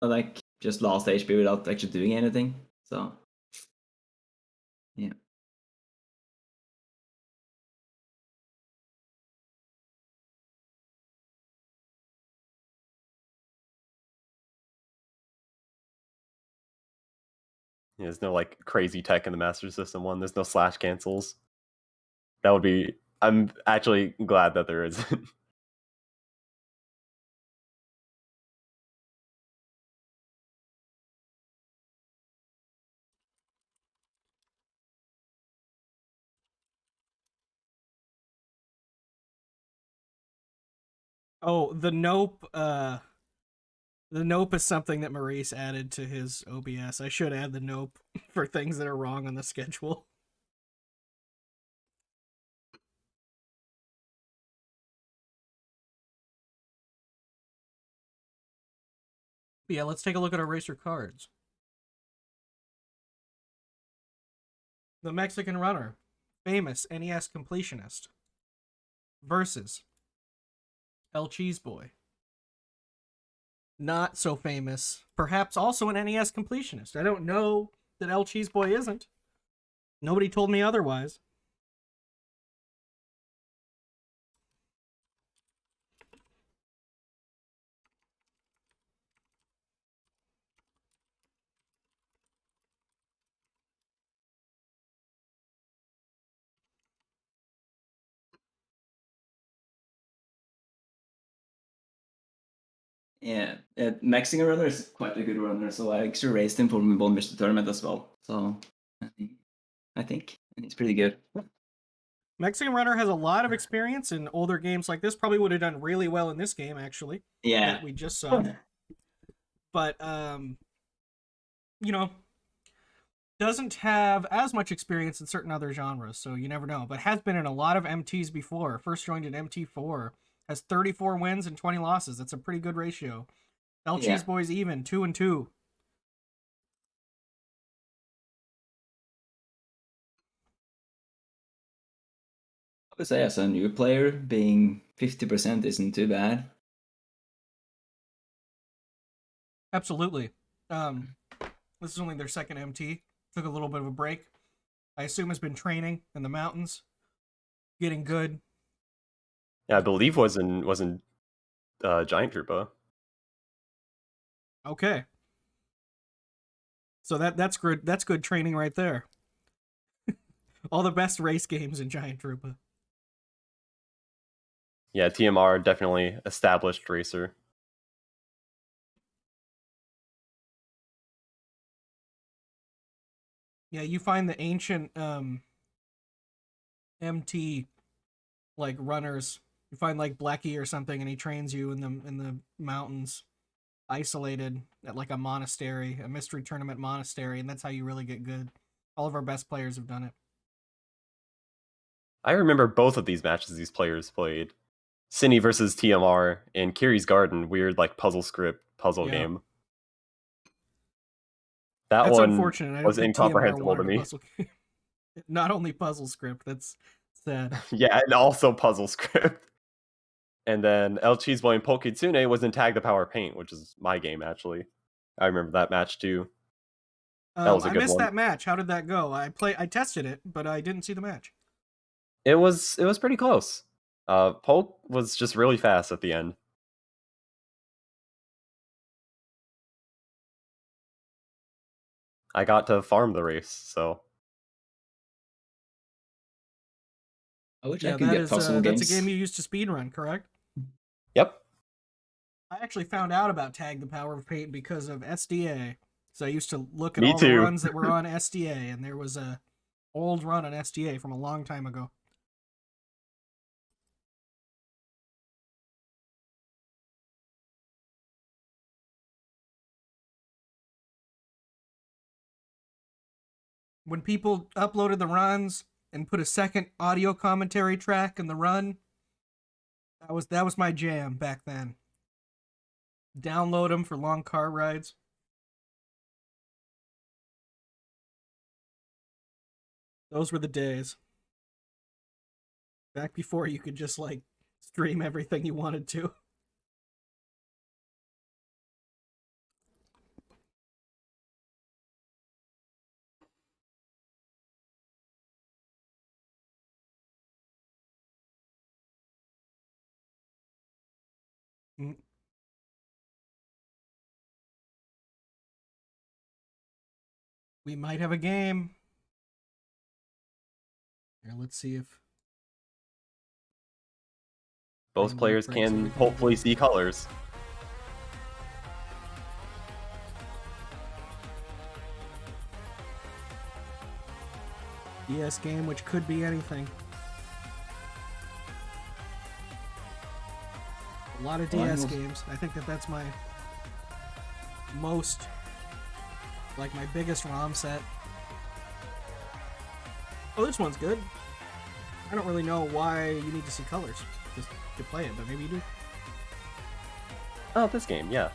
like just lost HP without actually doing anything. So yeah. Yeah, there's no like crazy tech in the Master System one. There's no slash cancels. That would be. I'm actually glad that there isn't. Oh, the nope. The nope is something that Maurice added to his OBS. I should add the nope for things that are wrong on the schedule. But yeah, let's take a look at our racer cards. The Mexican Runner, famous NES completionist, versus Lcheeseboy, not so famous, perhaps also an NES completionist. I don't know that Lcheeseboy isn't. Nobody told me otherwise. Yeah, Mexican Runner is quite a good runner, so I actually raced him for One Mr. Tournament as well. So I think he's pretty good. Mexican Runner has a lot of experience in older games like this. Probably would have done really well in this game, actually. Yeah. That we just saw. But, you know, doesn't have as much experience in certain other genres, so you never know. But has been in a lot of MTs before. First joined in MT4. Has 34 wins and 20 losses. That's a pretty good ratio. Lcheeseboy's even, 2-2. I would say as a new player, being 50% isn't too bad. Absolutely. This is only their second MT. Took a little bit of a break. I assume has been training in the mountains, getting good. Yeah, I believe was in Giant Troopa. Okay. So that's good. That's good training right there. All the best race games in Giant Troopa. Yeah, TMR definitely established racer. Yeah, you find the ancient MT like runners. You find like Blackie or something, and he trains you in the mountains, isolated at like a monastery, a mystery tournament monastery, and that's how you really get good. All of our best players have done it. I remember both of these matches these players played. Cine versus TMR and Kiri's Garden, weird like puzzle script puzzle Yeah. game. That That's one unfortunate. I don't was think TMR incomprehensible to wanted a me. puzzle game. Not only puzzle script, that's sad. Yeah, and also puzzle script. And then Lcheeseboy and Pokitsune was in Tag the Power Paint, which is my game actually. I remember that match too. That was a I good missed one. that match. How did that go? I tested it, but I didn't see the match. It was pretty close. Poke was just really fast at the end. I got to farm the race, so I wish I Yeah, could get puzzle that's a games. game you used to speedrun, correct? yep. I actually found out about Tag the Power of Paint because of SDA. So I used to look at Me all the too. runs that were on SDA, and there was a old run on SDA from a long time ago. When people uploaded the runs and put a second audio commentary track in the run, that was my jam back then. Download them for long car rides. Those were the days. Back before you could just like stream everything you wanted to. Mm. We might have a game. Here, let's see if Both Rainbow players breaks can everything hopefully again. see colors. DS game, which could be anything. A lot of DS games. I think that's my most, like my biggest ROM set. Oh, this one's good. I don't really know why you need to see colors just to play it, but maybe you do. Oh, this game, yeah.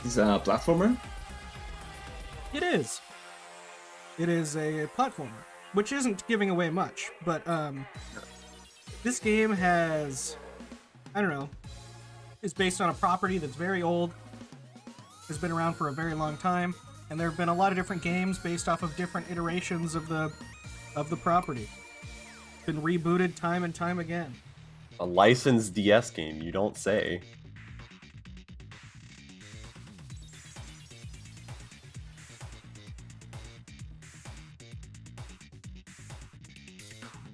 Is a platformer? It is. It is a platformer, which isn't giving away much, but this game has, I don't know, is based on a property that's very old, has been around for a very long time, and there have been a lot of different games based off of different iterations of the property. Been rebooted time and time again. A licensed DS game, you don't say.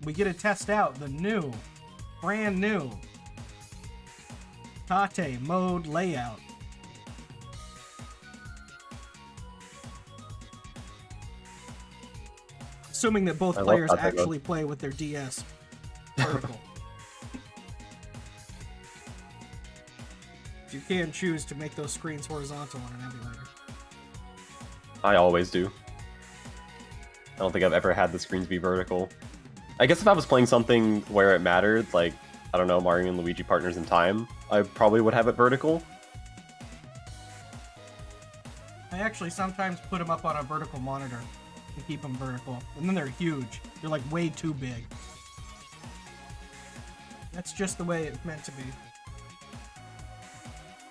We get to test out the new, brand new Tate mode layout. Assuming that both I love players Tate mode. actually play with their DS vertical. You can choose to make those screens horizontal on an emulator. I always do. I don't think I've ever had the screens be vertical. I guess if I was playing something where it mattered, like, I don't know, Mario and Luigi Partners in Time, I probably would have it vertical. I actually sometimes put them up on a vertical monitor and keep them vertical. And then they're huge. They're like way too big. That's just the way it's meant to be.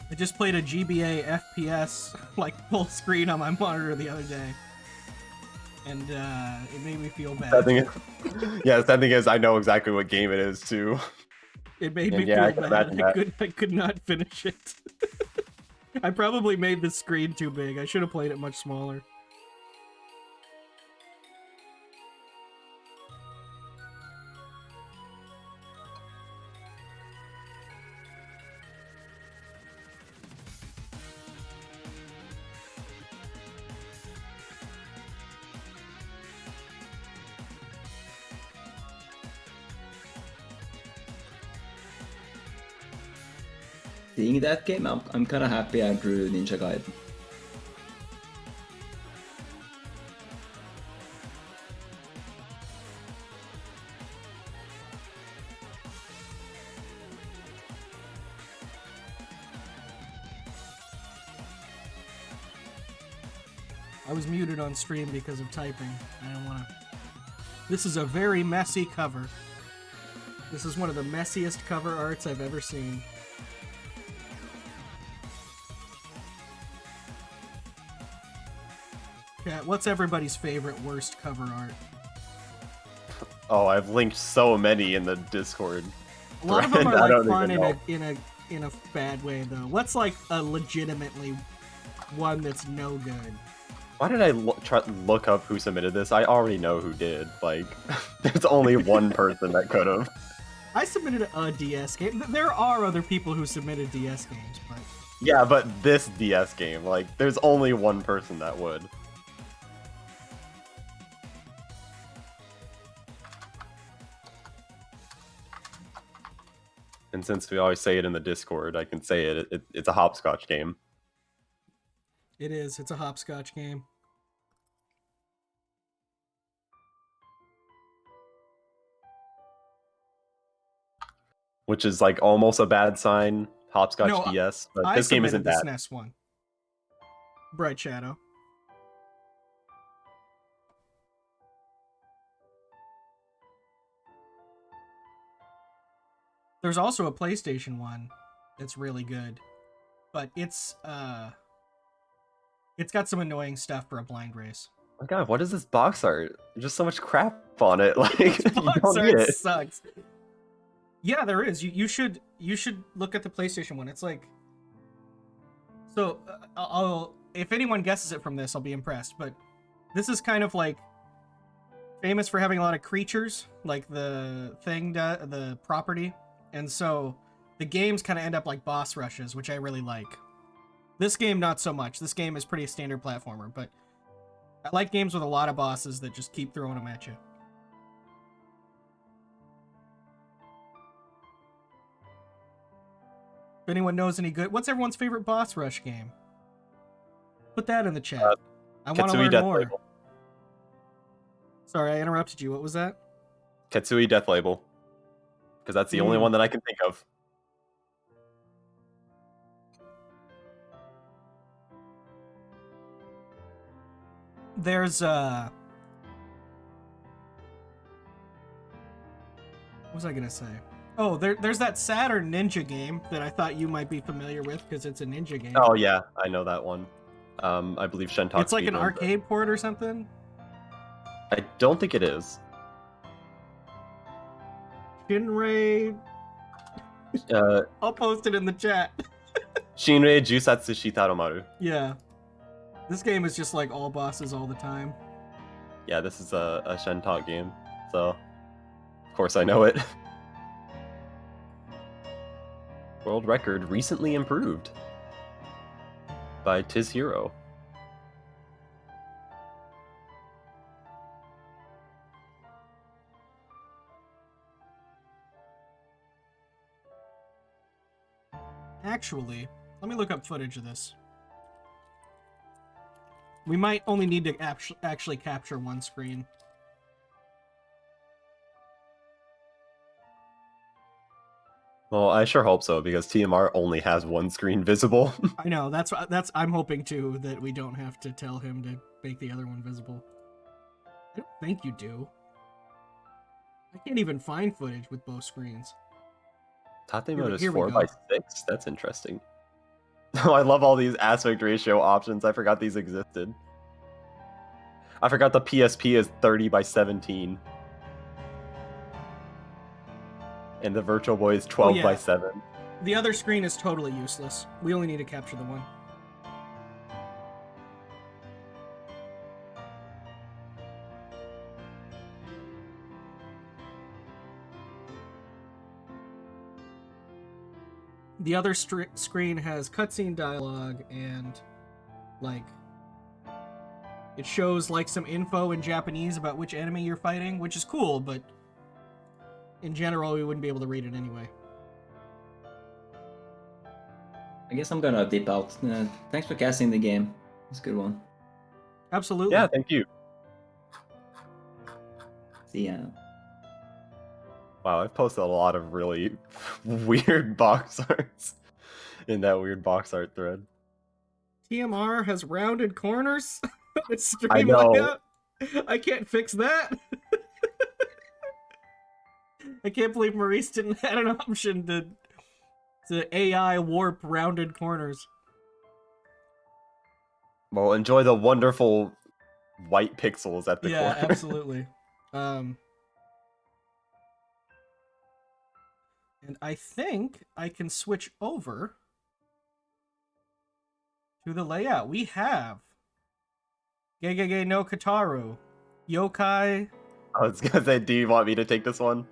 I just played a GBA FPS like full screen on my monitor the other day. And it made me feel bad. That thing is, yeah, that thing is, I know exactly what game it is too. It made And me yeah, I feel can bad. imagine I could not finish it. I probably made the screen too big. I should have played it much smaller. Seeing that game, I'm kind of happy I drew Ninja Gaiden. I was muted on stream because of typing. I don't want to... This is a very messy cover. This is one of the messiest cover arts I've ever seen. Cat, what's everybody's favorite worst cover art? Oh, I've linked so many in the Discord. A lot of them I are don't like fun even in a bad way though. What's like a legitimately one that's no good? Why did I try to look up who submitted this? I already know who did. Like, there's only one person that could have. I submitted a DS game. There are other people who submitted DS games, but Yeah, but this DS game, like, there's only one person that would. And since we always say it in the Discord, I can say it. It's a hopscotch game. it is. It's a hopscotch game. Which is like almost a bad sign. Hopscotch No, DS, but I this game submitted isn't the bad. SNES one. Bright Shadow. There's also a PlayStation one that's really good, but it's got some annoying stuff for a blind race. my god, what is this box art? There's just so much crap on it. Like, This you box don't art need it. sucks. Yeah, there is. You should look at the PlayStation one. It's like, so I'll if anyone guesses it from this, I'll be impressed. But this is kind of like famous for having a lot of creatures, like the property, and so the games kind of end up like boss rushes, which I really like. This game, not so much. This game is pretty standard platformer, but I like games with a lot of bosses that just keep throwing them at you. If anyone knows any good, what's everyone's favorite boss rush game? Put that in the chat. I want to Ketsui learn Death more. Label. Sorry, I interrupted you. What was that? Ketsui Death Label. Because that's the only one that I can think of. There's what was I gonna say? Oh, there's that Saturn Ninja game that I thought you might be familiar with because it's a ninja game. Oh yeah, I know that one. I believe Shentok. It's like an arcade port or something. I don't think it is. Shinrei. I'll post it in the chat. Shinrei Jusatsu Shitaromaru. Yeah. This game is just like all bosses all the time. Yeah, this is a Shentok game, so of course I know it. World record recently improved by Tiz Hero. Actually, let me look up footage of this. We might only need to actually capture one screen. Well, I sure hope so, because TMR only has one screen visible. I know, that's I'm hoping too that we don't have to tell him to make the other one visible. I don't think you do. I can't even find footage with both screens. Tate mode is Here we 4:6? That's interesting. Oh, I love all these aspect ratio options. I forgot these existed. I forgot the PSP is 30:17. And the Virtual Boy is 12:7. The other screen is totally useless. We only need to capture the one. The other screen has cutscene dialogue and, like, it shows, like, some info in Japanese about which enemy you're fighting, which is cool, but in general, we wouldn't be able to read it anyway. I guess I'm gonna dip out. Thanks for casting the game. It's a good one. Absolutely. Yeah, thank you. See ya. Wow, I've posted a lot of really weird box arts in that weird box art thread. TMR has rounded corners. It's stream I know. layout. I can't fix that. I can't believe Maurice didn't add an option to AI warp rounded corners. Well, enjoy the wonderful white pixels at the Yeah, corner. absolutely. And I think I can switch over to the layout. We have Gegege no Kitarou, Youkai, I was gonna say, do you want me to take this one?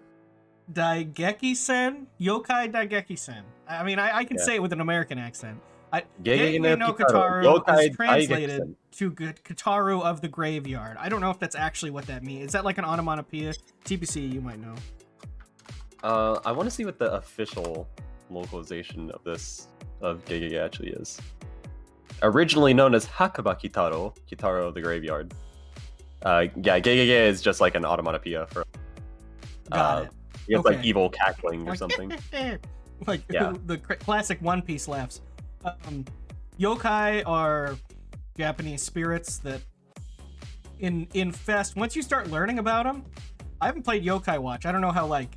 Daigekisen, Youkai Daigekisen. I mean, I can Yeah. say it with an American accent. Gegege no Kitarou Yokai is translated Daigekisen. to Kitarou of the Graveyard. I don't know if that's actually what that means. Is that like an onomatopoeia? TPC, you might know. I want to see what the official localization of Gegege actually is. Originally known as Hakuba Kitarou, Kitarou of the Graveyard. Yeah, Gegege is just like an onomatopoeia for. Got it. It's Okay. like evil cackling or something. Like Yeah. the classic One Piece laughs. Yokai are Japanese spirits that infest. Once you start learning about them, I haven't played Yokai Watch. I don't know how like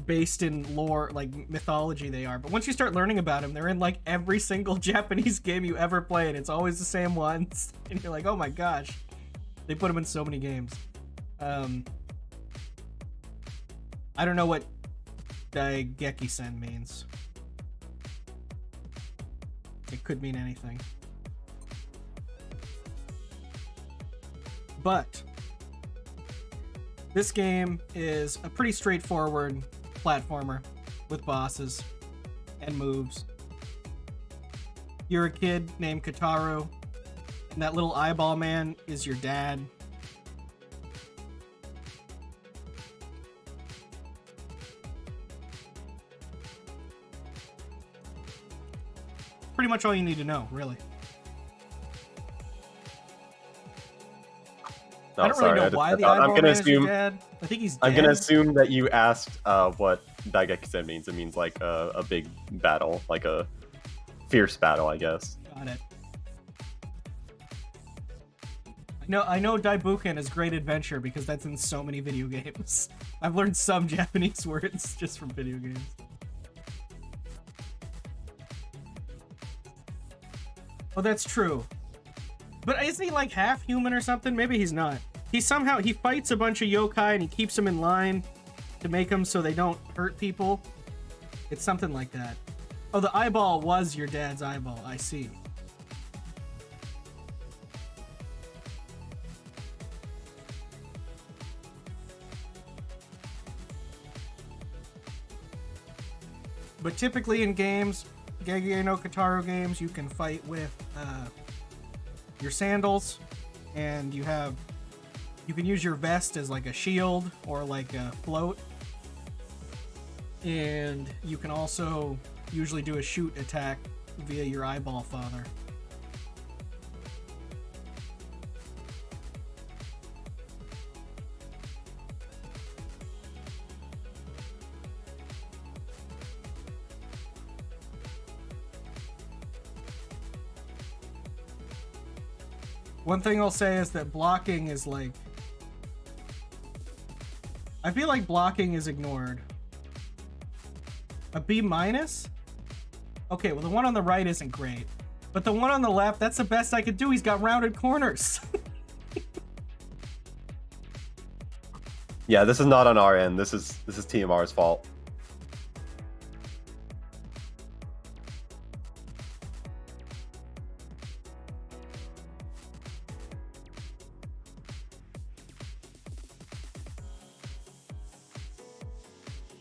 based in lore, like mythology they are, but once you start learning about them, they're in like every single Japanese game you ever play, and it's always the same ones. And you're like, oh my gosh. They put him in so many games. I don't know what Daigekisen means. It could mean anything. But this game is a pretty straightforward platformer with bosses and moves. You're a kid named Kitarou, and that little eyeball man is your dad. Pretty much all you need to know, really. No, I don't really know why the eyeball man is your dad. I think he's dead. I'm gonna assume that you asked what Daigekisen means. It means like a big battle, like a fierce battle, I guess. Got it. I know Daibuken is Great Adventure because that's in so many video games. I've learned some Japanese words just from video games. Oh, that's true. But isn't he like half human or something? Maybe he's not. He fights a bunch of yokai and he keeps them in line to make them so they don't hurt people. It's something like that. Oh, the eyeball was your dad's eyeball. I see. But typically in games, Gegege no Kitarou games, you can fight with your sandals, and you can use your vest as like a shield or like a float, and you can also usually do a shoot attack via your eyeball father. One thing I'll say is that blocking is like... I feel like blocking is ignored. A B minus? Okay, well the one on the right isn't great. But the one on the left, that's the best I could do. He's got rounded corners. Yeah, this is not on our end. This is TMR's fault.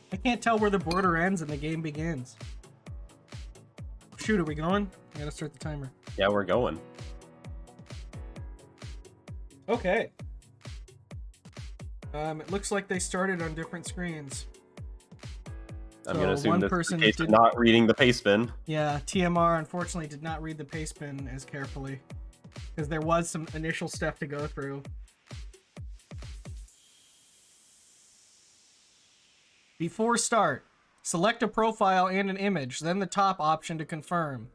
I can't tell where the border ends and the game begins. Shoot, are we going? I gotta start the timer. Yeah, we're going. Okay. It looks like they started on different screens. I'm So gonna assume one this person case did- not reading the paste bin. Yeah, TMR unfortunately did not read the paste bin as carefully, because there was some initial stuff to go through. Before start, select a profile and an image, then the top option to confirm.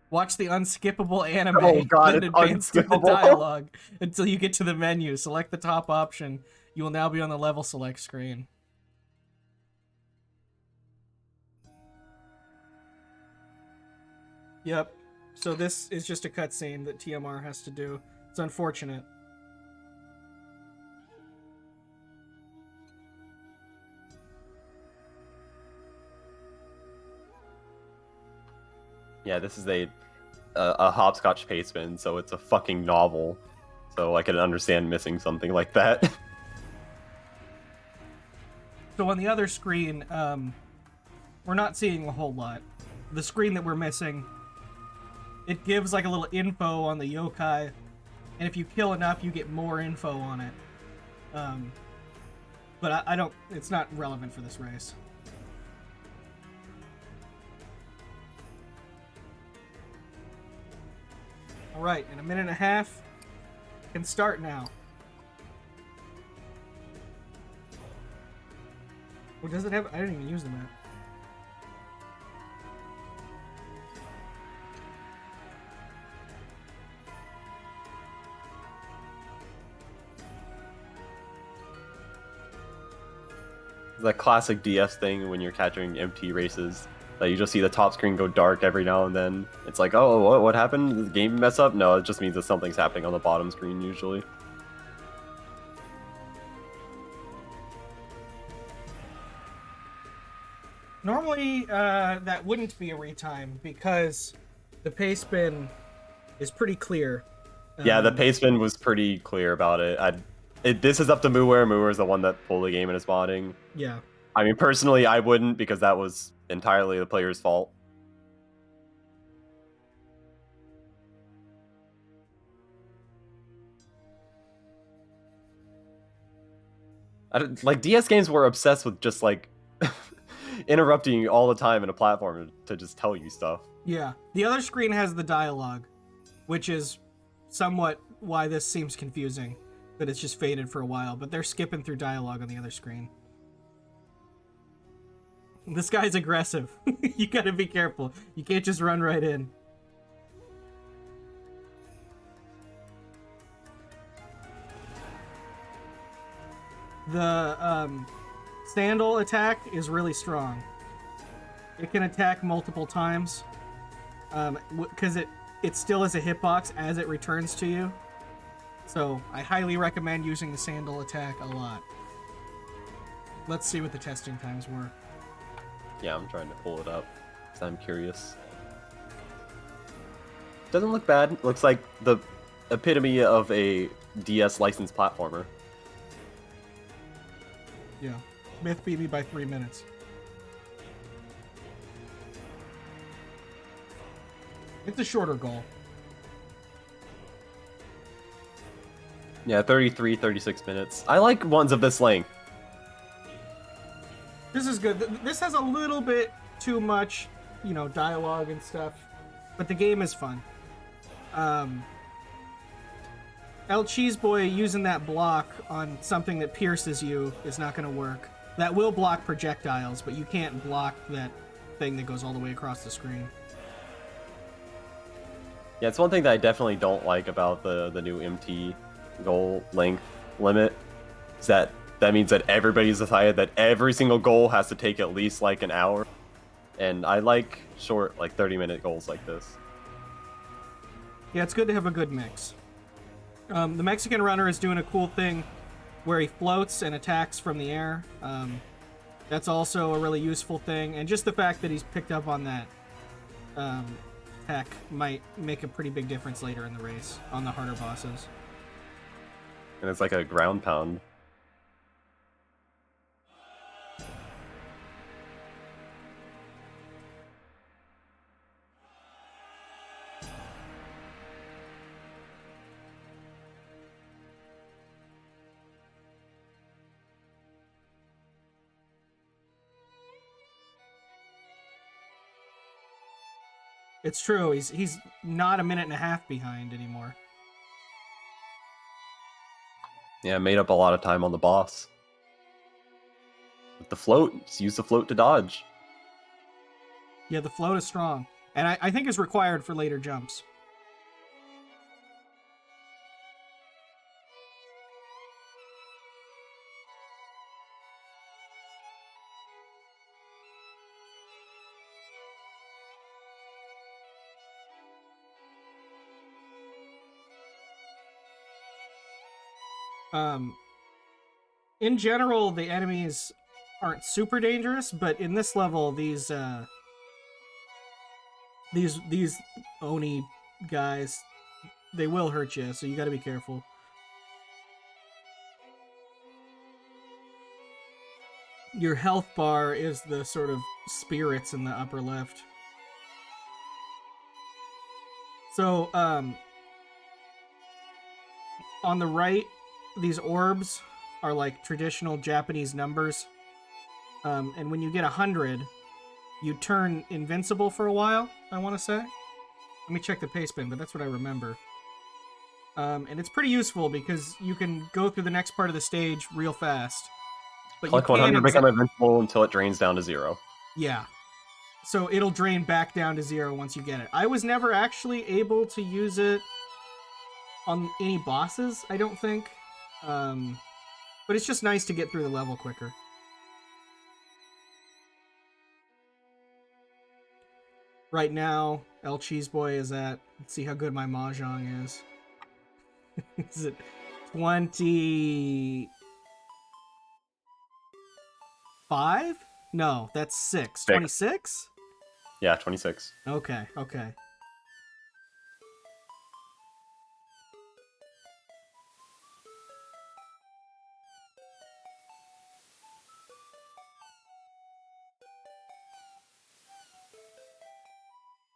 Watch the unskippable anime, Oh god, then it's advance through the unskippable. dialogue until you get to the menu. Select the top option. You will now be on the level select screen. Yep. So this is just a cutscene that TMR has to do. It's unfortunate. Yeah, this is a hopscotch paste bin, so it's a fucking novel. So I can understand missing something like that. So on the other screen, we're not seeing a whole lot. The screen that we're missing, it gives like a little info on the yokai, and if you kill enough, you get more info on it. But I don't, it's not relevant for this race. Alright, in a minute and a half, can start now. Or does it have, I didn't even use the map. The classic DS thing when you're catching MT races, that you just see the top screen go dark every now and then. It's like, oh, what happened? Did the game mess up? No, it just means that something's happening on the bottom screen usually. Normally, that wouldn't be a retime because the pay spin is pretty clear. Yeah, the pay spin was pretty clear about it. This is up to Muwer. Muwer is the one that pulled the game in his modding. Yeah. I mean, personally, I wouldn't because that was entirely the player's fault. Like, DS games were obsessed with just, like, interrupting you all the time in a platform to just tell you stuff. Yeah. The other screen has the dialogue, which is somewhat why this seems confusing, that it's just faded for a while, but they're skipping through dialogue on the other screen. This guy's aggressive. You gotta be careful. You can't just run right in. The sandal attack is really strong. It can attack multiple times because it still is a hitbox as it returns to you. So I highly recommend using the sandal attack a lot. Let's see what the testing times were. Yeah, I'm trying to pull it up because I'm curious. Doesn't look bad. Looks like the epitome of a DS licensed platformer. Yeah. Myth beat me by 3 minutes. It's a shorter goal. Yeah, 33, 36 minutes. I like ones of this length. This is good. This has a little bit too much, you know, dialogue and stuff, but the game is fun. Lcheeseboy using that block on something that pierces you is not going to work. That will block projectiles, but you can't block that thing that goes all the way across the screen. Yeah, it's one thing that I definitely don't like about the new MT goal length limit. Is that means that everybody's decided that every single goal has to take at least like an hour. And I like short, like 30-minute goals like this. Yeah, it's good to have a good mix. The Mexican runner is doing a cool thing where he floats and attacks from the air. That's also a really useful thing. And just the fact that he's picked up on that tech might make a pretty big difference later in the race on the harder bosses. And it's like a ground pound. It's true. He's not a minute and a half behind anymore. Yeah, made up a lot of time on the boss. With the float, just use the float to dodge. Yeah, the float is strong. And I think is required for later jumps. In general, the enemies aren't super dangerous, but in this level, these Oni guys, they will hurt you, so you gotta be careful. Your health bar is the sort of spirits in the upper left. So, on the right, these orbs are like traditional Japanese numbers. And when you get 100, you turn invincible for a while, I want to say. Let me check the pace bin, but that's what I remember. And it's pretty useful because you can go through the next part of the stage real fast. But Collect you 100, become invincible until it drains down to 0. Yeah. So it'll drain back down to 0 once you get it. I was never actually able to use it on any bosses, I don't think. But it's just nice to get through the level quicker. Right now, Lcheeseboy is at... Let's see how good my Mahjong is. Is it 25? No, that's 6. Six. 26? Yeah, 26. Okay, okay.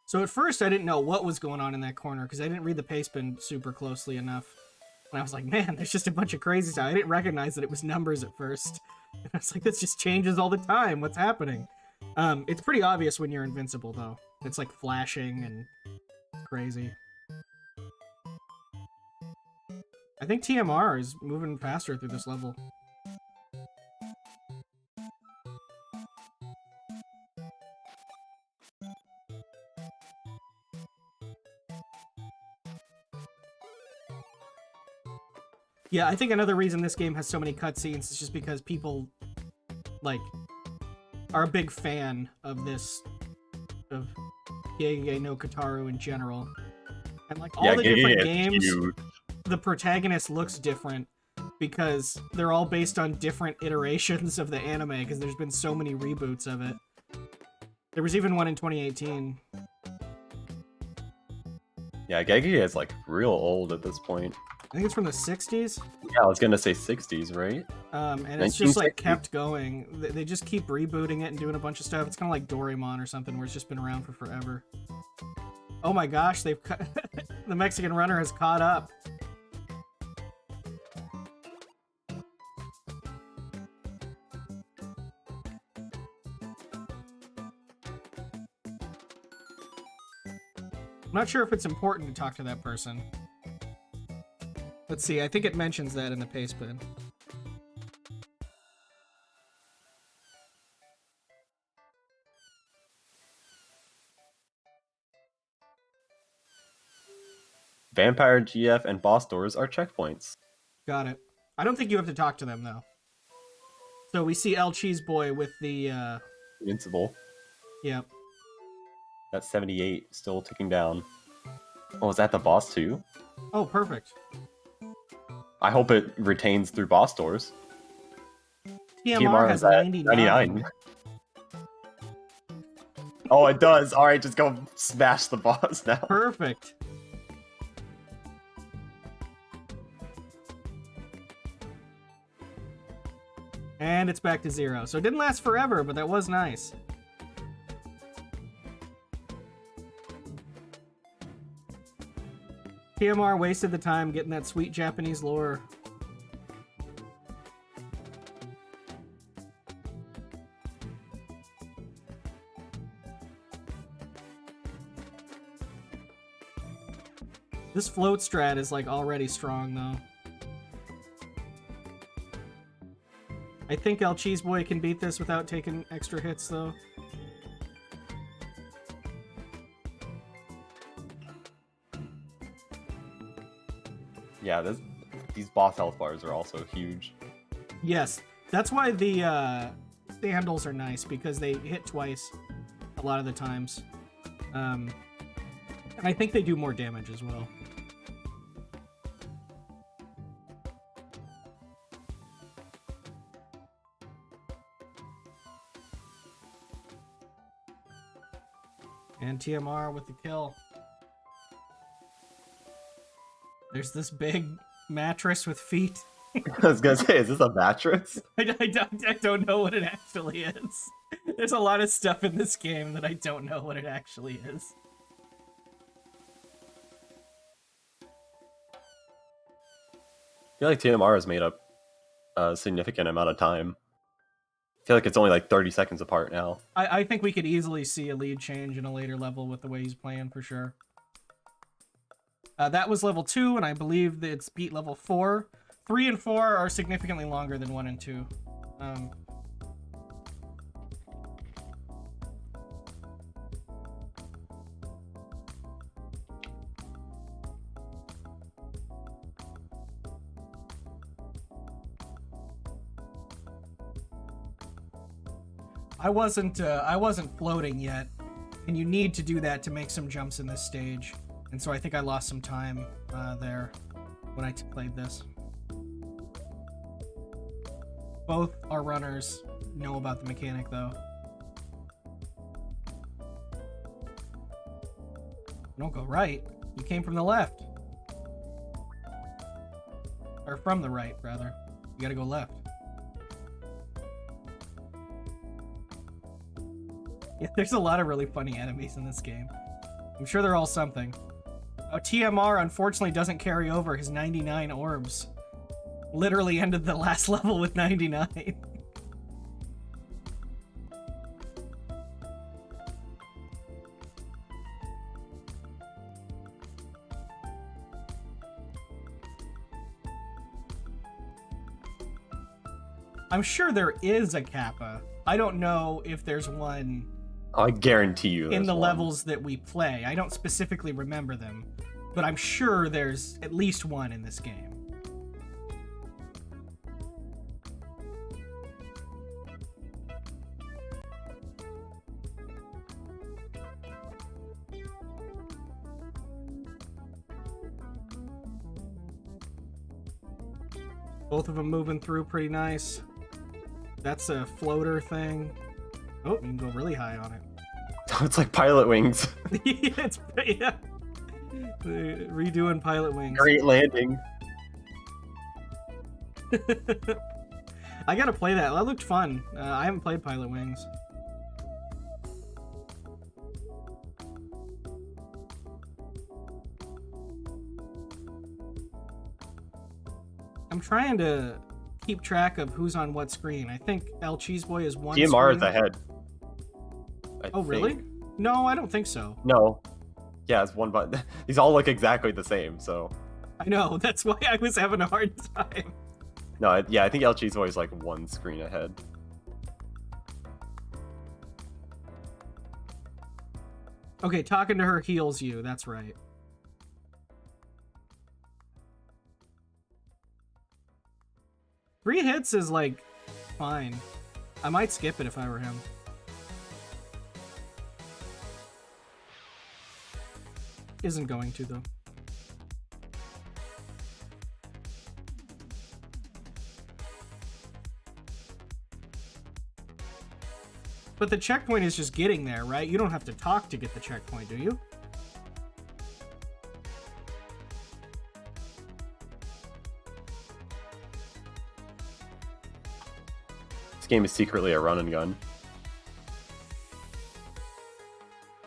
So at first I didn't know what was going on in that corner because I didn't read the paste bin super closely enough. And I was like, man, there's just a bunch of crazy stuff. I didn't recognize that it was numbers at first. And I was like, this just changes all the time. What's happening? It's pretty obvious when you're invincible, though. It's like flashing and crazy. I think TMR is moving faster through this level. Yeah, I think another reason this game has so many cutscenes is just because people, like, are a big fan of this, of Gegege no Kitarou in general. And, like, all the different games, the protagonist looks different because they're all based on different iterations of the anime because there's been so many reboots of it. There was even one in 2018. Yeah, Gegege is, like, real old at this point. I think it's from the 60s. Yeah, I was gonna say 60s, right? And it's just like kept going. They just keep rebooting it and doing a bunch of stuff. It's kind of like Doraemon or something, where it's just been around for forever. Oh my gosh, they've the Mexican Runner has caught up. I'm not sure if it's important to talk to that person. Let's see, I think it mentions that in the paste bin. Vampire, GF, and boss doors are checkpoints. Got it. I don't think you have to talk to them, though. So we see Lcheeseboy with the, Invincible. Yep. That's 78, still ticking down. Oh, is that the boss too? Oh, perfect. I hope it retains through boss doors. TMR has 99. Oh, it does. All right, just go smash the boss now. Perfect. And it's back to 0. So it didn't last forever, but that was nice. TMR wasted the time getting that sweet Japanese lore. This float strat is like already strong though. I think Lcheeseboy can beat this without taking extra hits though. Yeah, these boss health bars are also huge. Yes, that's why the handles are nice, because they hit twice a lot of the times. And I think they do more damage as well. And TMR with the kill. There's this big mattress with feet. I was gonna say, is this a mattress? I don't know what it actually is. There's a lot of stuff in this game that I don't know what it actually is. I feel like TMR has made up a significant amount of time. I feel like it's only like 30 seconds apart now. I think we could easily see a lead change in a later level with the way he's playing, for sure. That was level 2, and I believe that it's beat level 4. 3 and 4 are significantly longer than 1 and 2. I wasn't floating yet, and you need to do that to make some jumps in this stage. And so I think I lost some time there when I played this. Both our runners know about the mechanic, though. Don't go right. You came from the left. Or from the right, rather. You gotta go left. Yeah, there's a lot of really funny enemies in this game. I'm sure they're all something. Oh, TMR unfortunately doesn't carry over his 99 orbs. Literally ended the last level with 99. I'm sure there is a Kappa. I don't know if there's one I guarantee you in the one. levels that we play. I don't specifically remember them, but I'm sure there's at least one in this game. Both of them moving through pretty nice. That's a floater thing. Oh, you can go really high on it. It's like Pilot Wings. Yeah. Redoing Pilot Wings. Great landing. I gotta play that. That looked fun. I haven't played Pilot Wings. I'm trying to keep track of who's on what screen. I think Lcheeseboy is one TMR screen. is ahead. Oh, really? No, I don't think so. No. Yeah, it's one button. These all look exactly the same, so... I know, that's why I was having a hard time. No, yeah, I think Lcheeseboy is like one screen ahead. Okay, talking to her heals you, that's right. Three hits is, like, fine. I might skip it if I were him. Isn't going to, though. But the checkpoint is just getting there, right? You don't have to talk to get the checkpoint, do you? This game is secretly a run and gun.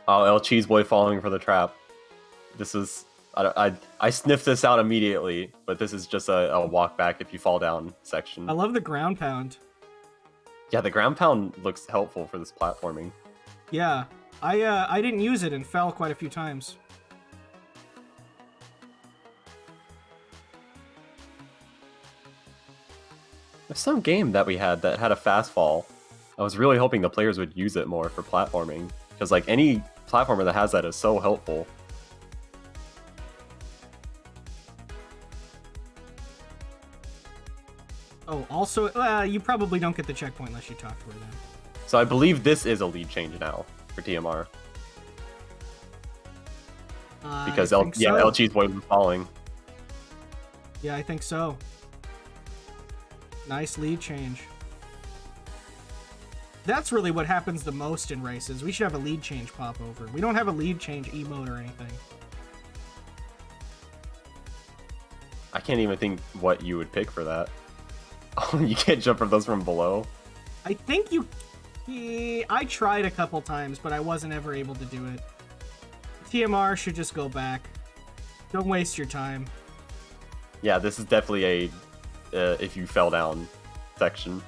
Oh, Lcheeseboy falling for the trap. This is... I sniffed this out immediately, but this is just a walk back if you fall down section. I love the ground pound. Yeah, the ground pound looks helpful for this platforming. Yeah, I didn't use it and fell quite a few times. There's some game that we had that had a fast fall. I was really hoping the players would use it more for platforming, because like any platformer that has that is so helpful. Oh, also, you probably don't get the checkpoint unless you talk to her then. So I believe this is a lead change now for TMR. Because Lcheeseboy was falling. Yeah, I think so. Nice lead change. That's really what happens the most in races. We should have a lead change pop over. We don't have a lead change emote or anything. I can't even think what you would pick for that. Oh, you can't jump from those from below? I think you... I tried a couple times, but I wasn't ever able to do it. TMR should just go back. Don't waste your time. Yeah, this is definitely a if you fell down section.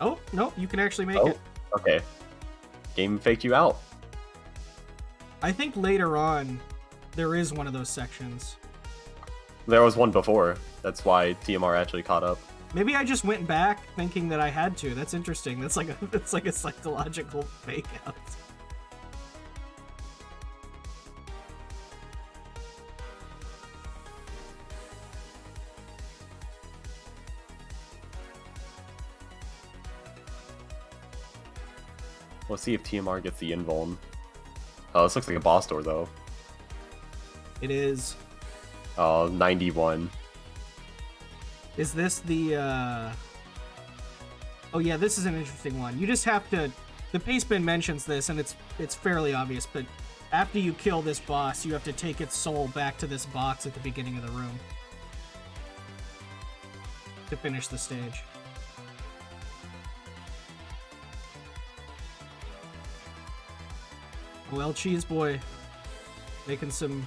Oh, no, you can actually make it. Okay. Game faked you out. I think later on, there is one of those sections. There was one before. That's why TMR actually caught up. Maybe I just went back thinking that I had to. That's interesting. That's like it's like a psychological fake out. Let's see if TMR gets the invuln. Oh, this looks like a boss door though. It is. Oh, 91. Is this the, Oh yeah, this is an interesting one. You just have to... The Pastebin mentions this, and it's fairly obvious, but After you kill this boss, you have to take its soul back to this box at the beginning of the room to finish the stage. Well, Lcheeseboy making some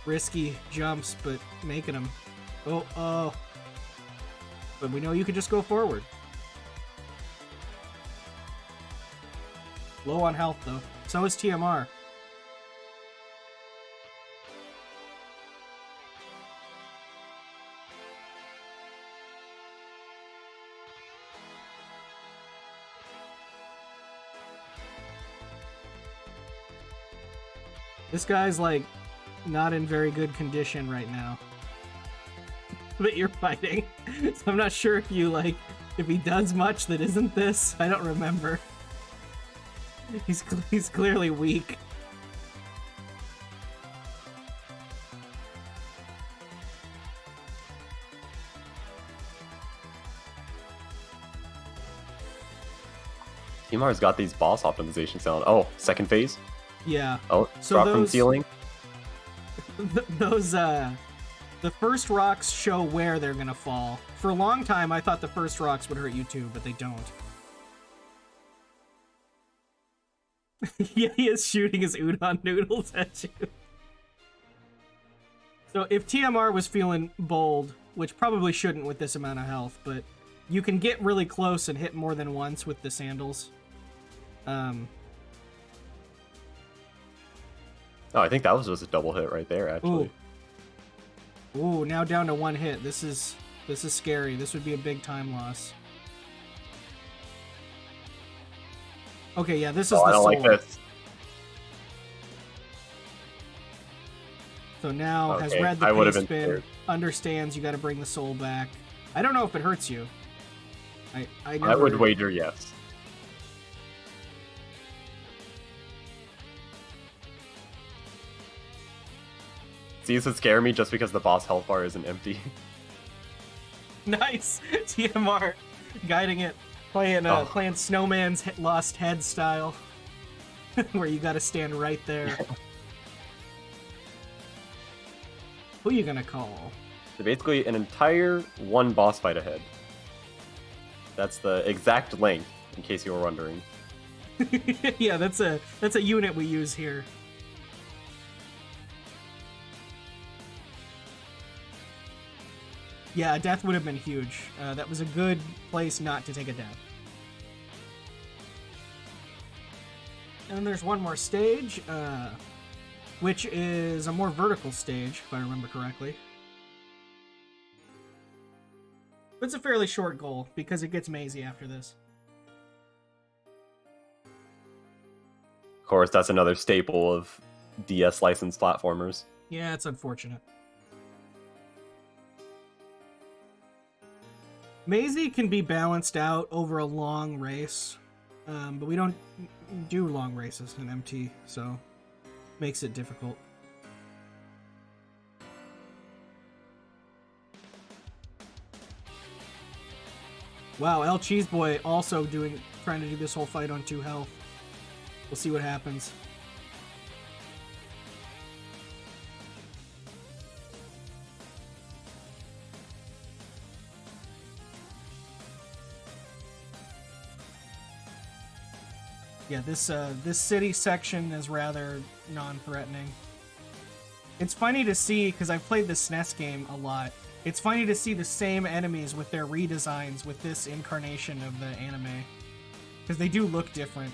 risky jumps, but making them. Oh. But we know you could just go forward. Low on health, though. So is TMR. This guy's, like, not in very good condition right now. That you're fighting. So I'm not sure if you, like, if he does much that isn't this. I don't remember. He's clearly weak. TMR's got these boss optimizations down. Oh, second phase? Yeah. Oh, So drop from those- ceiling? Those, the first rocks show where they're gonna fall. For a long time, I thought the first rocks would hurt you too, but they don't. Yeah, he is shooting his udon noodles at you. So if TMR was feeling bold, which probably shouldn't with this amount of health, but you can get really close and hit more than once with the sandals. Oh, I think that was just a double hit right there, actually. Ooh, now down to one hit. This is scary. This would be a big time loss. Okay, yeah, this is Oh, the I don't soul. like this. So now has Okay, read the I would've pace been spin, scared. understands you got to bring the soul back. I don't know if it hurts you. I I would wager yes. See, this would scare me just because the boss health bar isn't empty. Nice TMR guiding it, playing Snowman's Lost Head style, where you got to stand right there. Who you gonna call? So basically, an entire one boss fight ahead. That's the exact length, in case you were wondering. Yeah, that's a unit we use here. Yeah, a death would have been huge. That was a good place not to take a death. And there's one more stage, which is a more vertical stage, if I remember correctly. But it's a fairly short goal, because it gets mazy after this. Of course, that's another staple of DS licensed platformers. Yeah, it's unfortunate. Mazy can be balanced out over a long race, but we don't do long races in MT, so makes it difficult. Wow, Lcheeseboy also trying to do this whole fight on 2 health. We'll see what happens. Yeah, this city section is rather non-threatening. It's funny to see, because I've played the SNES game a lot, it's funny to see the same enemies with their redesigns with this incarnation of the anime. Because they do look different.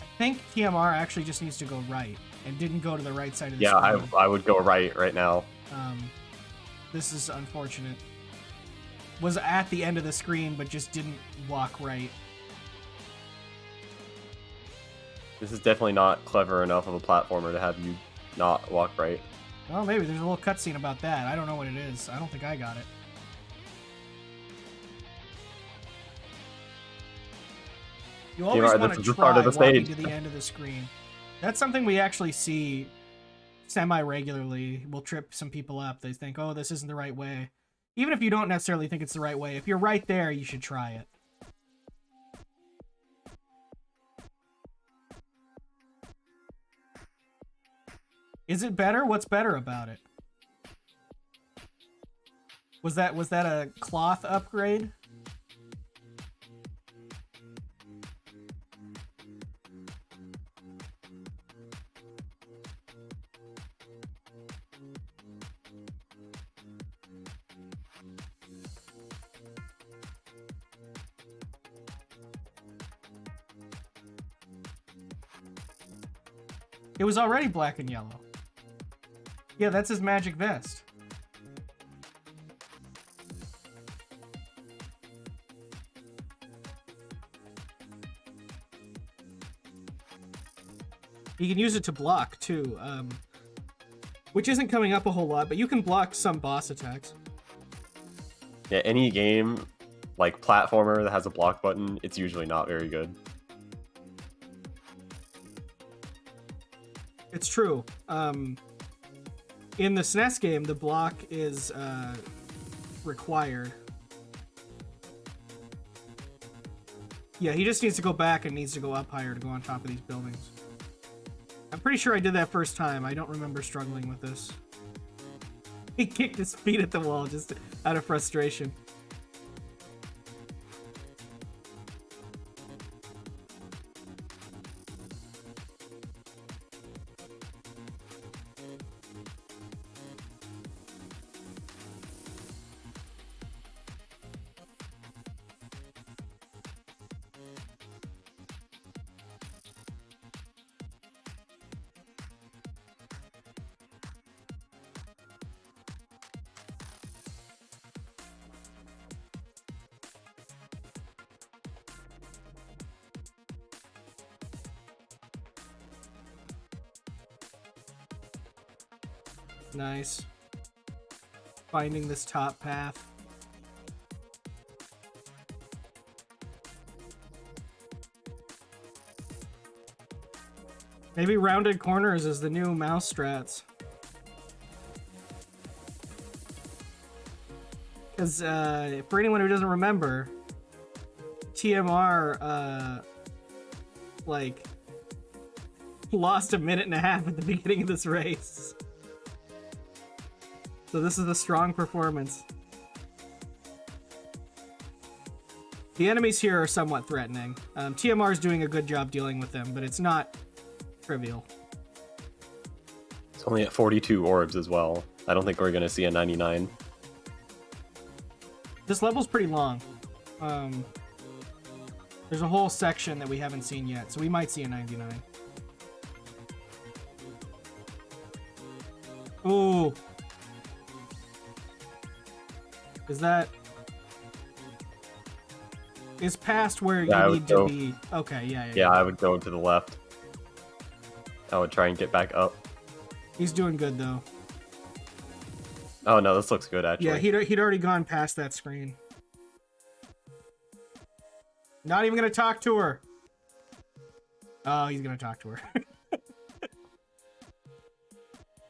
I think TMR actually just needs to go right, and didn't go to the right side of the Yeah, screen. I would go right now. This is unfortunate. Was at the end of the screen, but just didn't walk right. This is definitely not clever enough of a platformer to have you not walk right. Well, maybe there's a little cutscene about that. I don't know what it is. I don't think I got it. You always TMR, want this to is the try start of the walking stage. to the end of the screen. That's something we actually see semi-regularly. We'll trip some people up. They think, oh, this isn't the right way. Even if you don't necessarily think it's the right way, if you're right there, you should try it. Is it better? What's better about it? Was that a cloth upgrade? It was already black and yellow. Yeah, that's his magic vest. You can use it to block, too, which isn't coming up a whole lot, but you can block some boss attacks. Yeah, any game, like platformer that has a block button, it's usually not very good. It's true. In the SNES game, the block is required. Yeah, he just needs to go back and needs to go up higher to go on top of these buildings. I'm pretty sure I did that first time. I don't remember struggling with this. He kicked his feet at the wall just out of frustration. Nice. Finding this top path. Maybe rounded corners is the new mouse strats. Because for anyone who doesn't remember, TMR like lost a minute and a half at the beginning of this race. So this is a strong performance. The enemies here are somewhat threatening. TMR is doing a good job dealing with them, but it's not trivial. It's only at 42 orbs as well. I don't think we're going to see a 99. This level's pretty long. There's a whole section that we haven't seen yet, so we might see a 99. Ooh. Is past where you need to be? Okay, yeah. I would go to the left. I would try and get back up. He's doing good though. Oh no, this looks good actually. Yeah, he'd already gone past that screen. Not even gonna talk to her. Oh, he's gonna talk to her.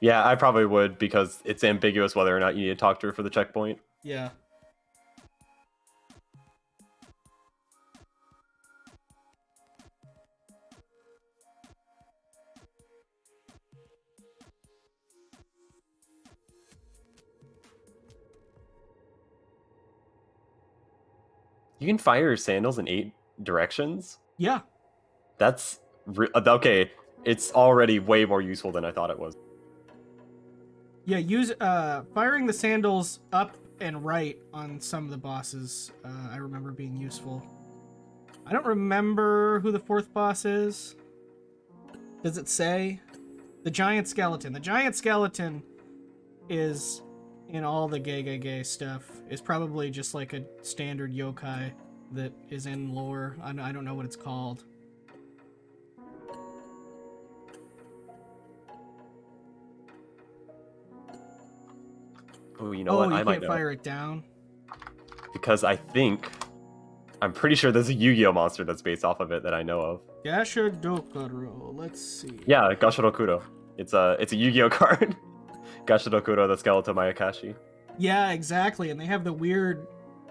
Yeah, I probably would because it's ambiguous whether or not you need to talk to her for the checkpoint. Yeah. You can fire your sandals in 8 directions? Yeah. That's... okay, it's already way more useful than I thought it was. Yeah, use firing the sandals up and right on some of the bosses, I remember being useful. I don't remember who the 4th boss is. Does it say? The giant skeleton. The giant skeleton is... in all the Gegege stuff, is probably just like a standard yokai that is in lore. I don't know what it's called. Oh, you know what? You I might can't know. fire it down? Because I'm pretty sure there's a Yu-Gi-Oh monster that's based off of it that I know of. Gashadokuro, let's see. Yeah, Gashirokuro. It's a Yu-Gi-Oh card. Gashirokuro, the Skeleton Mayakashi. Yeah, exactly, and they have the weird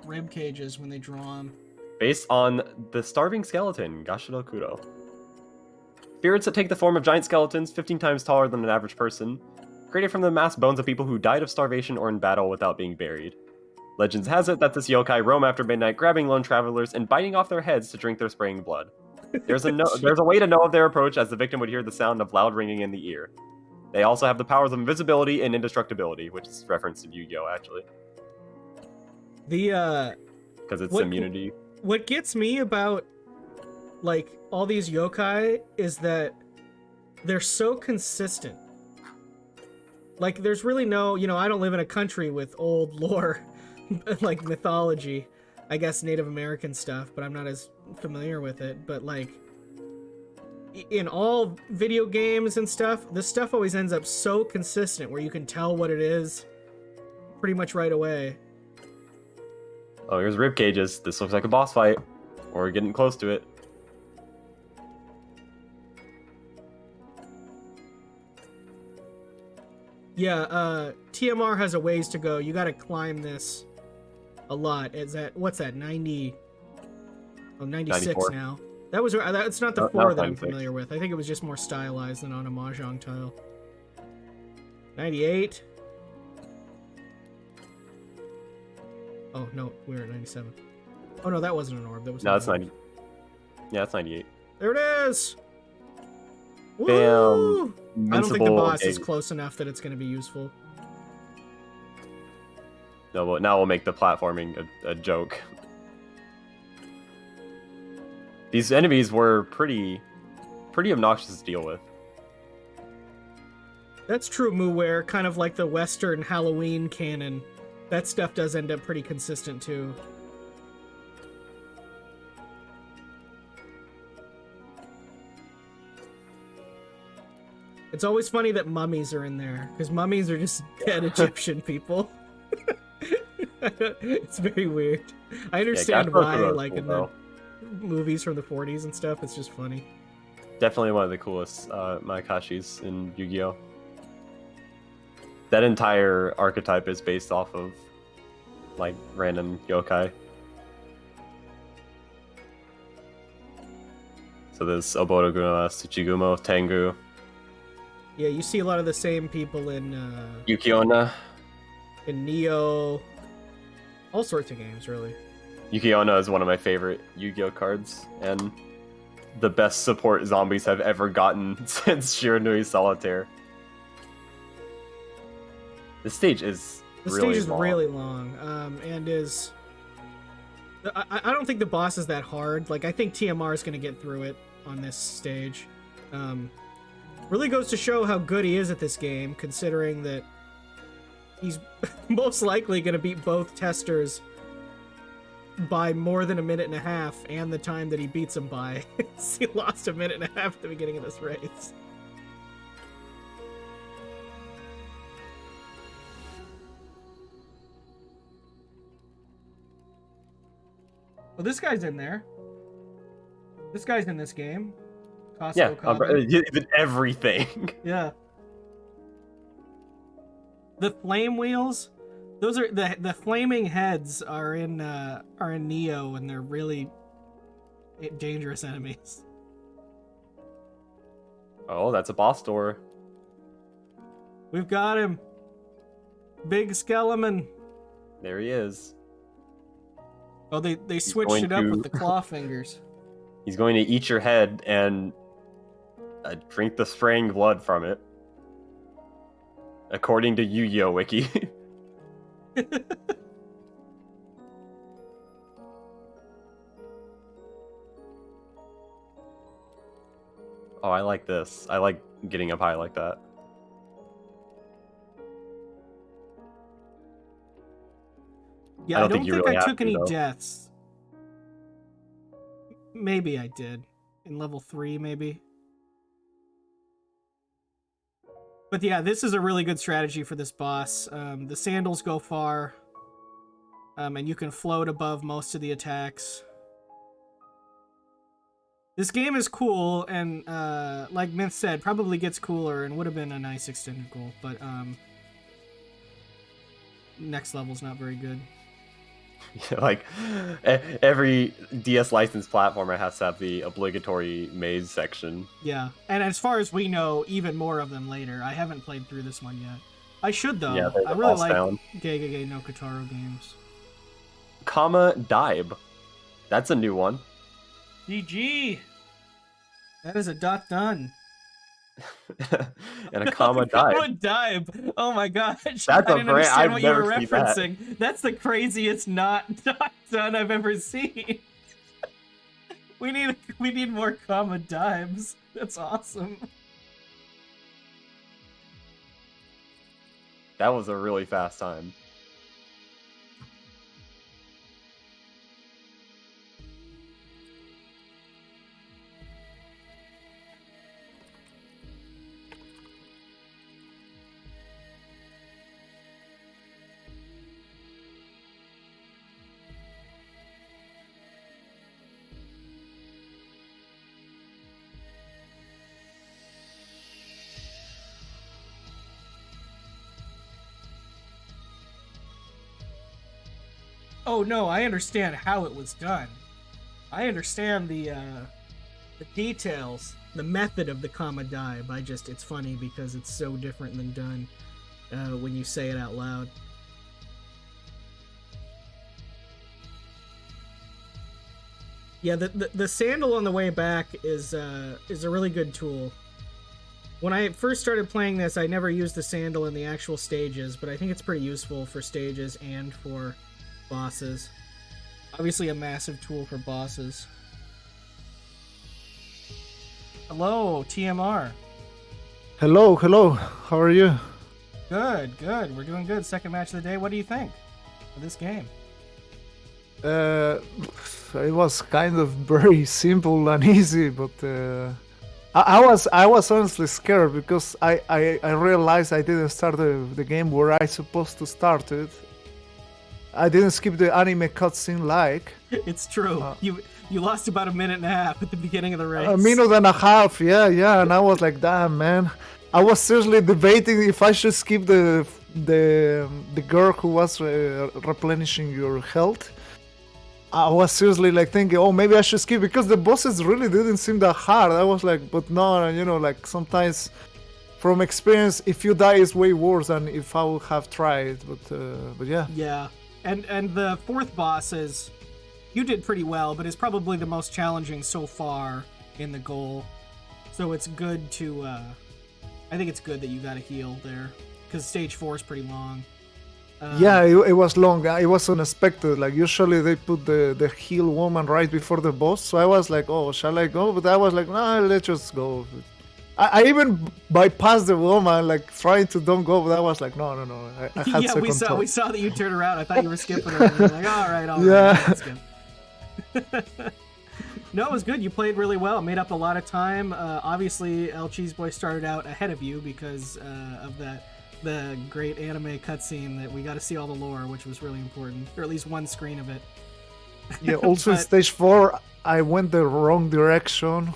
rib cages when they draw them. Based on the starving skeleton, Gashirokuro. Spirits that take the form of giant skeletons, 15 times taller than an average person, created from the mass bones of people who died of starvation or in battle without being buried. Legends has it that this yokai roam after midnight, grabbing lone travelers and biting off their heads to drink their spraying blood. There's a way to know of their approach, as the victim would hear the sound of loud ringing in the ear. They also have the powers of invisibility and indestructibility, which is referenced in Yu-Gi-Oh! Actually. Because it's immunity. What gets me about, like, all these yokai is that they're so consistent. Like, there's really no, I don't live in a country with old lore, like mythology. I guess Native American stuff, but I'm not as familiar with it. But, like, in all video games and stuff, this stuff always ends up so consistent where you can tell what it is pretty much right away. Oh, here's rib cages. This looks like a boss fight. Or getting close to it. Yeah, TMR has a ways to go. You gotta climb this a lot. Is that, what's that, 90? Oh, 96 94. now. That's not the No, 4 that I'm 96. familiar with. I think it was just more stylized than on a Mahjong tile. 98. Oh, no, we're at 97. Oh, no, that wasn't an orb. That was No, an it's orb. 90. Yeah, it's 98. There it is! Bam! Woo! I don't think the Invincible boss is Gegege. close enough that it's going to be useful. No, but now we'll make the platforming a joke. These enemies were pretty obnoxious to deal with. That's true, Muware. Kind of like the Western Halloween canon. That stuff does end up pretty consistent, too. It's always funny that mummies are in there, because mummies are just dead Egyptian people. It's very weird. I understand why, like, in the movies from the 40s and stuff, it's just funny. Definitely one of the coolest Maikashis in Yu-Gi-Oh! That entire archetype is based off of, like, random yokai. So there's Obotoguma, Tsuchigumo, Tengu, Yeah, you see a lot of the same people in Yuki-Onna. Neo, all sorts of games, really. Yuki-Onna is one of my favorite Yu-Gi-Oh! Cards, and the best support zombies have ever gotten since Shiranui Solitaire. This stage is really long, and is... I don't think the boss is that hard. Like, I think TMR is going to get through it on this stage. Really goes to show how good he is at this game, considering that he's most likely going to beat both testers by more than a minute and a half, and the time that he beats him by. He lost a minute and a half at the beginning of this race. Well, this guy's in there. This guy's in this game. Kasa Yeah, Okada. he did everything. Yeah. The flame wheels, those are the flaming heads are in Neo, and they're really dangerous enemies. Oh, that's a boss door. We've got him. Big Skeleton. There he is. Oh, they switched going it up to- with the claw fingers. He's going to eat your head and drink the spraying blood from it. According to Yu-Gi-Oh! Wiki. Oh, I like this. I like getting up high like that. Yeah, I I don't don't think you think really I have took to, any though. deaths. Maybe I did. In level 3, maybe. But yeah, this is a really good strategy for this boss. The sandals go far. And you can float above most of the attacks. This game is cool, and like Myth said, probably gets cooler and would have been a nice extended goal, but next level's not very good. Like every DS licensed platformer has to have the obligatory maze section. Yeah, and as far as we know, even more of them later. I haven't played through this one yet. I should though. Yeah, there's I a really boss like down. Gegege no Kitarou games. Comma Dibe. That's a new one. GG. That is a dot done. And a comma Dibe. Comma dive. Oh my gosh. That's I a didn't brand understand I've what you were never seen that. referencing. That's the craziest not dot done I've ever seen. We need more comma dives. That's awesome. That was a really fast time. Oh no, I understand how it was done. I understand the details, the method of the comma dive. It's funny because it's so different than done when you say it out loud. Yeah, the sandal on the way back is a really good tool. When I first started playing this, I never used the sandal in the actual stages, but I think it's pretty useful for stages and for bosses. Obviously a massive tool for bosses. Hello, TMR. Hello, how are you? Good. We're doing good. Second match of the day. What do you think of this game? It was kind of very simple and easy, but I was honestly scared because I realized I didn't start the game where I supposed to start it. I didn't skip the anime cutscene like. It's true. You lost about a minute and a half at the beginning of the race. A minute and a half, yeah, and I was like, damn, man. I was seriously debating if I should skip the girl who was replenishing your health. I was seriously like thinking, oh, maybe I should skip because the bosses really didn't seem that hard. I was like, but no, like sometimes from experience, if you die, it's way worse than if I would have tried. But yeah. Yeah, and the fourth boss you did pretty well, but is probably the most challenging so far in the goal. So it's good to, I think it's good that you got a heal there because stage 4 is pretty long. Yeah, it was long. It was unexpected. Like usually they put the heal woman right before the boss. So I was like, oh, shall I go? But I was like, nah, let's just go. I even bypassed the woman, like trying to don't go. But I was like, no. I had yeah, second thought. we saw that you turned around. I thought you were skipping her. And you were like, all right, Yeah. That's good. No, it was good. You played really well. Made up a lot of time. Obviously, Lcheeseboy started out ahead of you because of the great anime cutscene that we got to see all the lore, which was really important, or at least one screen of it. Yeah, also in stage 4, I went the wrong direction.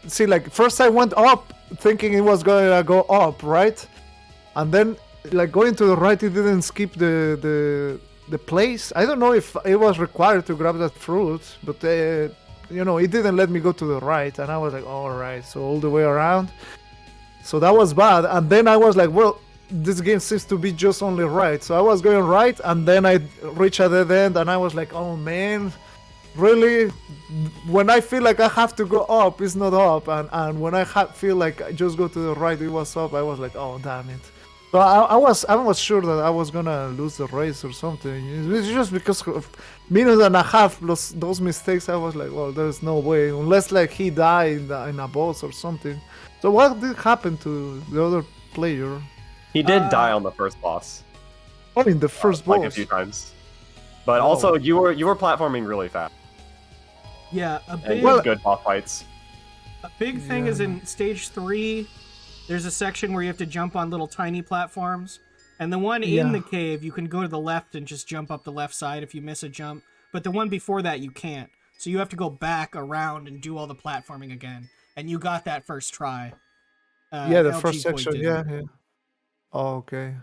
See, like, first I went up, thinking it was going to go up, right? And then, like, going to the right, it didn't skip the place. I don't know if it was required to grab that fruit, but, it didn't let me go to the right. And I was like, all right, so all the way around. So that was bad. And then I was like, well, this game seems to be just only right. So I was going right, and then I reached a dead end, and I was like, oh man, really? When I feel like I have to go up, it's not up, and when I feel like I just go to the right, it was up. I was like, oh damn it. So I was sure that I was gonna lose the race or something. It's just because of minute and a half plus those mistakes. I was like, well, there's no way unless like he died in a boss or something. So what did happen to the other player? He did die on the first boss. Oh, in the first boss. Like a few times. But also, you were platforming really fast. Yeah, And good boss fights. A big thing is in stage 3, there's a section where you have to jump on little tiny platforms. And the one in the cave, you can go to the left and just jump up the left side if you miss a jump. But the one before that, you can't. So you have to go back around and do all the platforming again. And you got that first try. The first Lcheeseboy section, didn't. yeah. Oh, okay.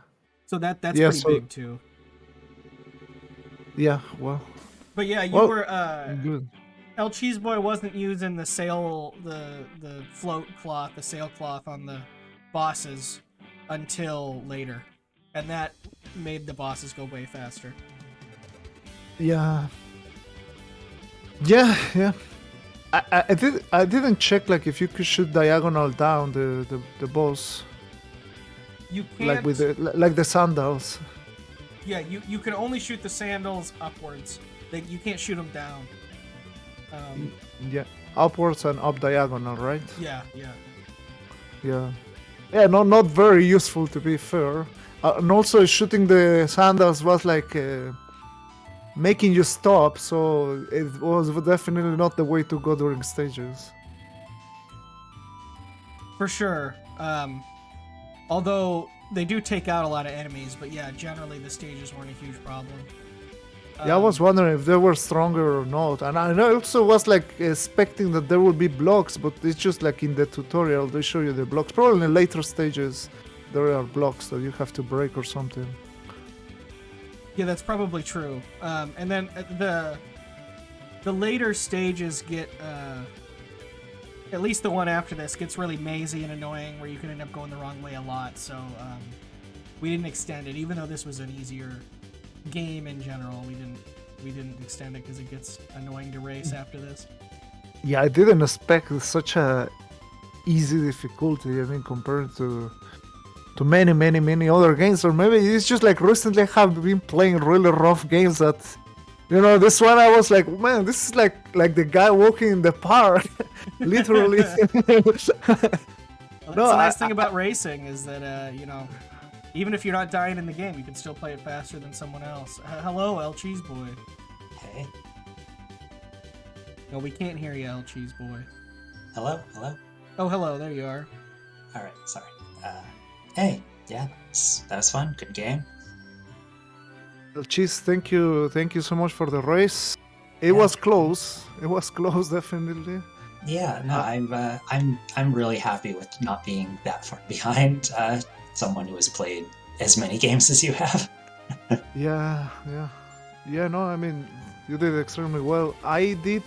So that's Yeah, pretty big too. Yeah, well, But yeah, you Well, were good. Lcheeseboy wasn't using the float cloth, the sailcloth on the bosses until later, and that made the bosses go way faster. Yeah. Yeah. I didn't check like if you could shoot diagonal down the boss You like can't. with the sandals. Yeah, you can only shoot the sandals upwards. You can't shoot them down. Yeah, upwards and up diagonal, right? Yeah. Yeah. Not very useful to be fair. And also shooting the sandals was like making you stop, so it was definitely not the way to go during stages. For sure. Although they do take out a lot of enemies, but yeah, generally the stages weren't a huge problem. Yeah, I was wondering if they were stronger or not, and I also was like expecting that there would be blocks, but it's just like in the tutorial they show you the blocks. Probably in later stages there are blocks that you have to break or something. Yeah, that's probably true. And then the later stages get, at least the one after this, gets really mazy and annoying, where you can end up going the wrong way a lot. So we didn't extend it, even though this was an easier game in general. We didn't extend it because it gets annoying to race after this. Yeah, I didn't expect such a easy difficulty. I mean, compared to many other games, or maybe it's just like recently I have been playing really rough games that, this one I was like, man, this is like the guy walking in the park, literally. Well, that's the nice thing about racing is that even if you're not dying in the game, you can still play it faster than someone else. Hello, Lcheeseboy. Hey. No, we can't hear you, Lcheeseboy. Hello? Oh, hello, there you are. Alright, sorry. Hey, yeah, that was fun. Good game. Cheese, thank you so much for the race. It was close. It was close, definitely. Yeah, no, I'm really happy with not being that far behind someone who has played as many games as you have. Yeah. No, I mean, you did extremely well. I did.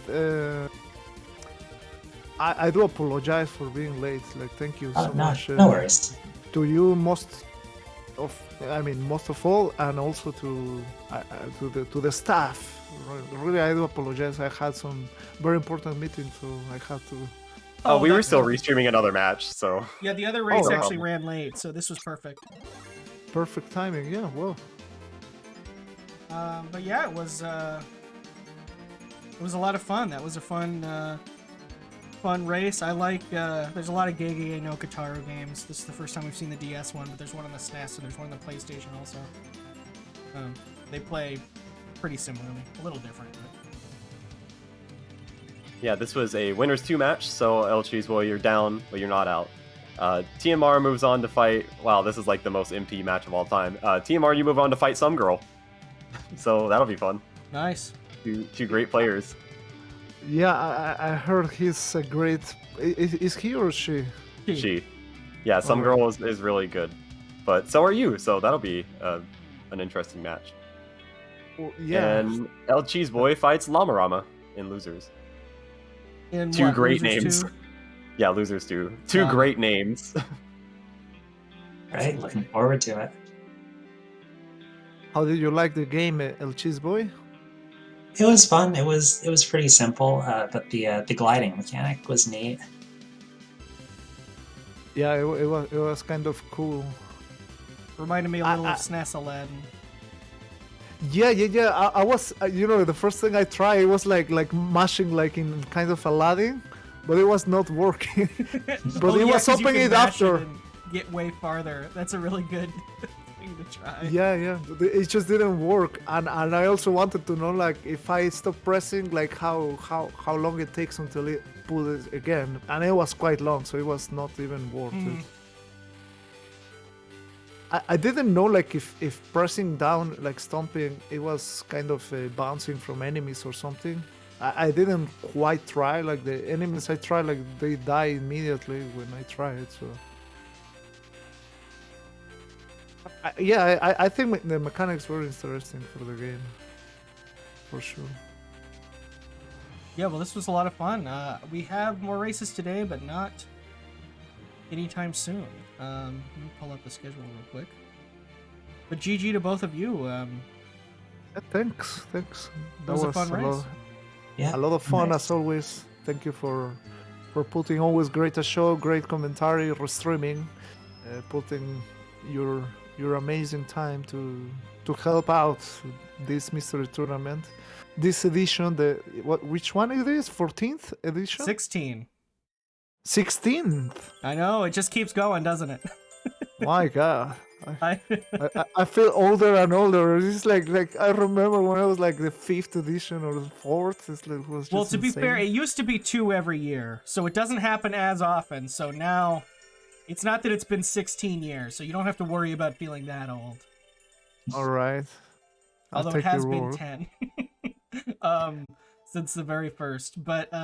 I do apologize for being late. Like, thank you so much. No worries. To you most of all, and also to the staff. Really, I do apologize. I had some very important meetings, so I had to. Oh, we were still restreaming another match, so. Yeah, the other race actually ran late, so this was perfect. Perfect timing, yeah. Well. But yeah, it was a lot of fun. That was a fun race. I like. There's a lot of Gegege no Kitarou games. This is the first time we've seen the DS one, but there's one on the SNES and there's one on the PlayStation also. They play pretty similarly, a little different. But... Yeah, this was a winners 2 match, so Lcheeseboy, you're down, but you're not out. TMR moves on to fight. Wow, this is like the most MP match of all time. TMR, you move on to fight some girl, so that'll be fun. Nice. Two great players. Yeah, I heard he's a great. Is he or she? She. Yeah, some girl is really good, but so are you. So that'll be an interesting match. Well, yeah. And Lcheeseboy fights Lamarama in losers. In Two what, great Losers names. 2? Yeah, losers 2. Two great names. Right, looking forward to it. How did you like the game, Lcheeseboy? It was fun. It was pretty simple, but the gliding mechanic was neat. Yeah, it was kind of cool. Reminded me a little of SNES Aladdin. Yeah. I was, the first thing I tried, it was like mashing like in kind of Aladdin, but it was not working. But it was opening it after. And get way farther. That's a really good thing to try. Yeah. It just didn't work, and I also wanted to know like if I stop pressing, like how long it takes until it pulls it again, and it was quite long, so it was not even worth it. I didn't know like if pressing down, like stomping, it was kind of bouncing from enemies or something. I didn't quite try, like the enemies I tried, like they die immediately when I try it, so... I think the mechanics were interesting for the game. for sure. Yeah, well, this was a lot of fun. We have more races today, but not anytime soon. Let me pull up the schedule real quick. But GG to both of you. Yeah, thanks. It was a fun race. Yeah, A lot of fun nice. as always. Thank you for putting always great a show, great commentary, restreaming, putting your amazing time to help out this mystery tournament. This edition, which one it is? 14th edition? 16. 16th. I know, it just keeps going, doesn't it? My God. I, I feel older and older. It's like I remember when I was like the 5th edition or the 4th. It was just well, to be insane. fair, it used to be 2 every year, so it doesn't happen as often. So now, it's not that it's been 16 years, so you don't have to worry about feeling that old. All right. I'll Although it take has your been word. 10 since the very first. But